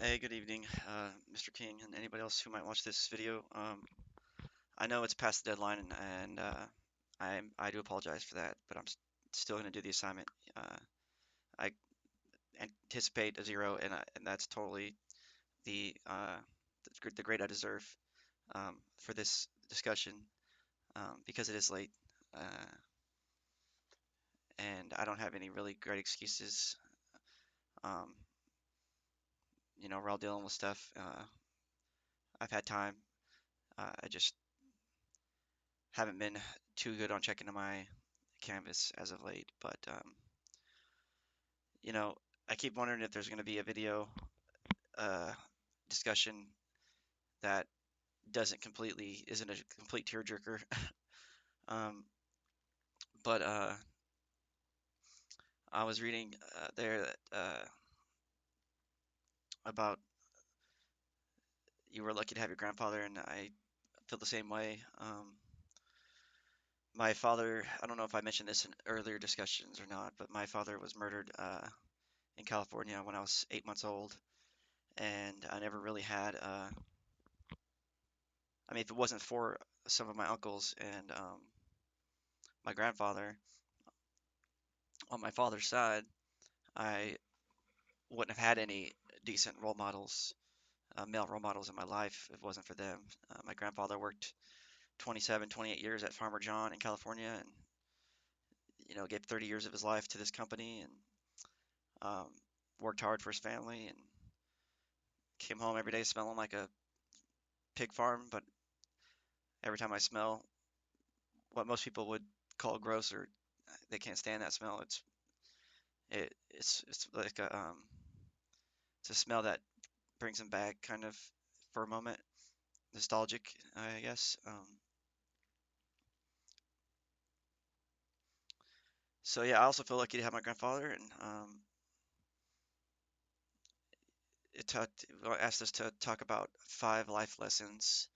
Hey, good evening, Mr. King, and anybody else who might watch this video. I know it's past the deadline, and I do apologize for that, but still going to do the assignment. I anticipate a zero, and that's totally the the grade I deserve for this discussion because it is late, and I don't have any really great excuses. Um, we're all dealing with stuff. I've had time. I just haven't been too good on checking my Canvas as of late, but you know, I keep wondering if there's going to be a video uh, discussion that isn't a complete tearjerker. um, but I was reading there that about you were lucky to have your grandfather, and I feel the same way. My father, I don't know if I mentioned this in earlier discussions or not, but my father was murdered in California when I was 8 months old, and I never really had I mean, if it wasn't for some of my uncles and my grandfather on my father's side, I wouldn't have had any decent role models, male role models in my life if it wasn't for them. My grandfather worked 27, 28 years at Farmer John in California and, gave 30 years of his life to this company and um, worked hard for his family and came home every day smelling like a pig farm. But every time I smell what most people would call gross or they can't stand that smell, it's like it's a smell that brings them back kind of for a moment, nostalgic, I guess. So yeah, I also feel lucky to have my grandfather, and asked us to talk about 5 life lessons,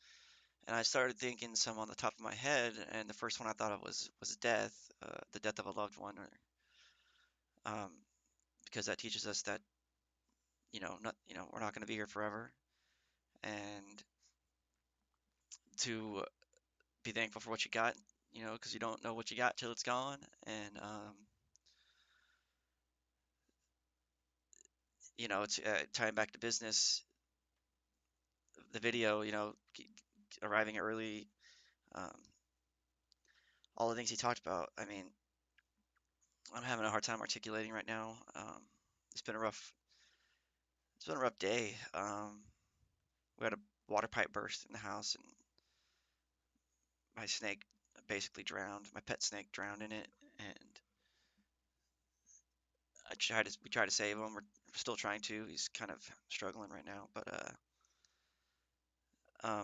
and I started thinking some on the top of my head, and the first one I thought of was death, the death of a loved one, or um, because that teaches us that not we're not going to be here forever, and to be thankful for what you got, because you don't know what you got till it's gone, and it's tying back to business, the video, arriving early, um, all the things he talked about. I mean, I'm having a hard time articulating right now. It's been a rough, it's been a rough day. We had a water pipe burst in the house, and my snake basically drowned. My pet snake drowned in it, and we tried to save him. We're still trying to. He's kind of struggling right now, but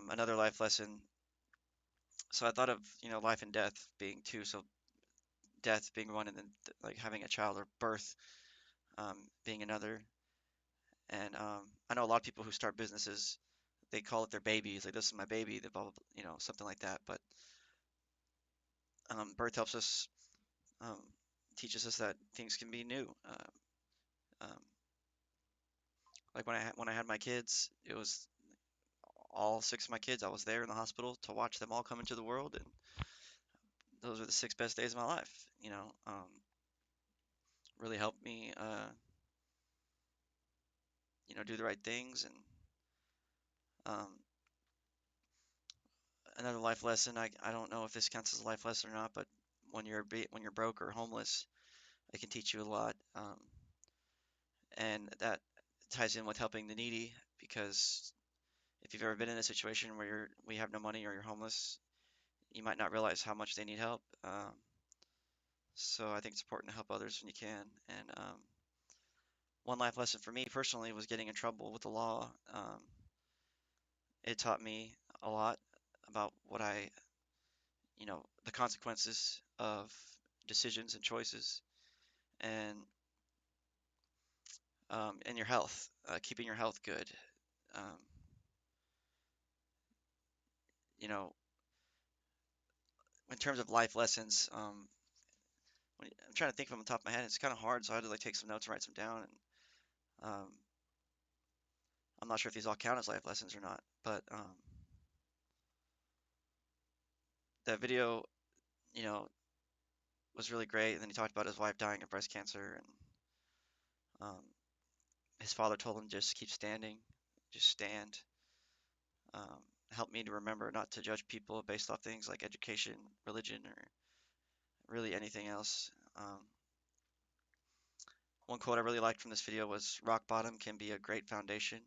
another life lesson. So I thought of, life and death being two. So death being one, and then like having a child or birth being another. And I know a lot of people who start businesses, they call it their babies, like this is my baby, the blah, blah, blah, something like that. But birth helps us, um, teaches us that things can be new. Um, like when I had my kids, it was all 6 of my kids. I was there in the hospital to watch them all come into the world, and those were the 6 best days of my life. Really helped me, do the right things. And um, another life lesson, I don't know if this counts as a life lesson or not, but when you're broke or homeless, it can teach you a lot, and that ties in with helping the needy because if you've ever been in a situation where we have no money or you're homeless, you might not realize how much they need help. So I think it's important to help others when you can. And one life lesson for me personally was getting in trouble with the law. It taught me a lot about the consequences of decisions and choices, and your health, keeping your health good. Um, you know, in terms of life lessons, I'm trying to think from the top of my head. It's kind of hard, so I had to like take some notes and write some down. And um, I'm not sure if these all count as life lessons or not, but that video, you know, was really great. And then he talked about his wife dying of breast cancer, and um, his father told him just keep standing, just stand. Um, Helped me to remember not to judge people based off things like education, religion, or really anything else. Um, One quote I really liked from this video was rock bottom can be a great foundation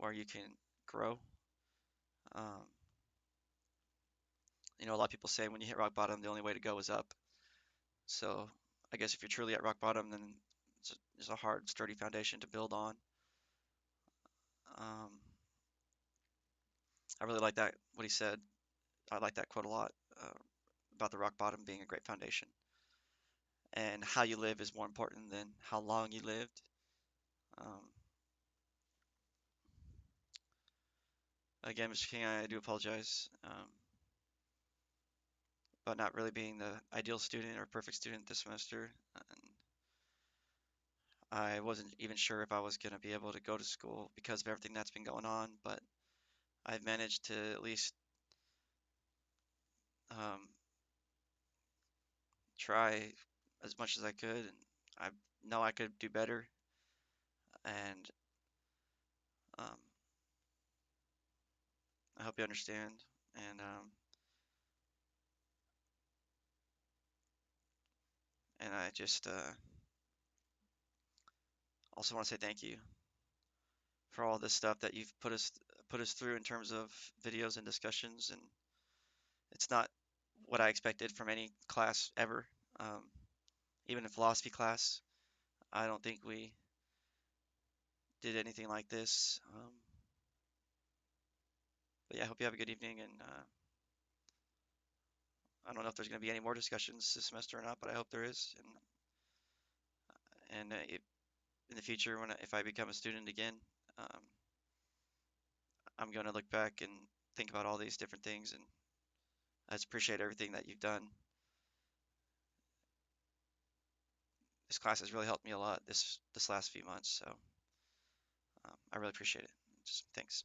where you can grow. Um, a lot of people say when you hit rock bottom, the only way to go is up. So I guess if you're truly at rock bottom, then it's a hard, sturdy foundation to build on. Um, I really like that, what he said. I like that quote a lot about the rock bottom being a great foundation. And how you live is more important than how long you lived. Um, Again, Mr. King, I do apologize about not really being the ideal student or perfect student this semester. And I wasn't even sure if I was going to be able to go to school because of everything that's been going on, but I've managed to at least um, try as much as I could, and I know I could do better, and um, I hope you understand. And I just also want to say thank you for all this stuff that you've put us through in terms of videos and discussions, and it's not what I expected from any class ever. Um, Even in philosophy class, I don't think we did anything like this. But yeah, I hope you have a good evening, and I don't know if there's going to be any more discussions this semester or not, but I hope there is. And in the future, if I become a student again, um, I'm going to look back and think about all these different things, and I just appreciate everything that you've done. This class has really helped me a lot this last few months, so I really appreciate it. Just thanks.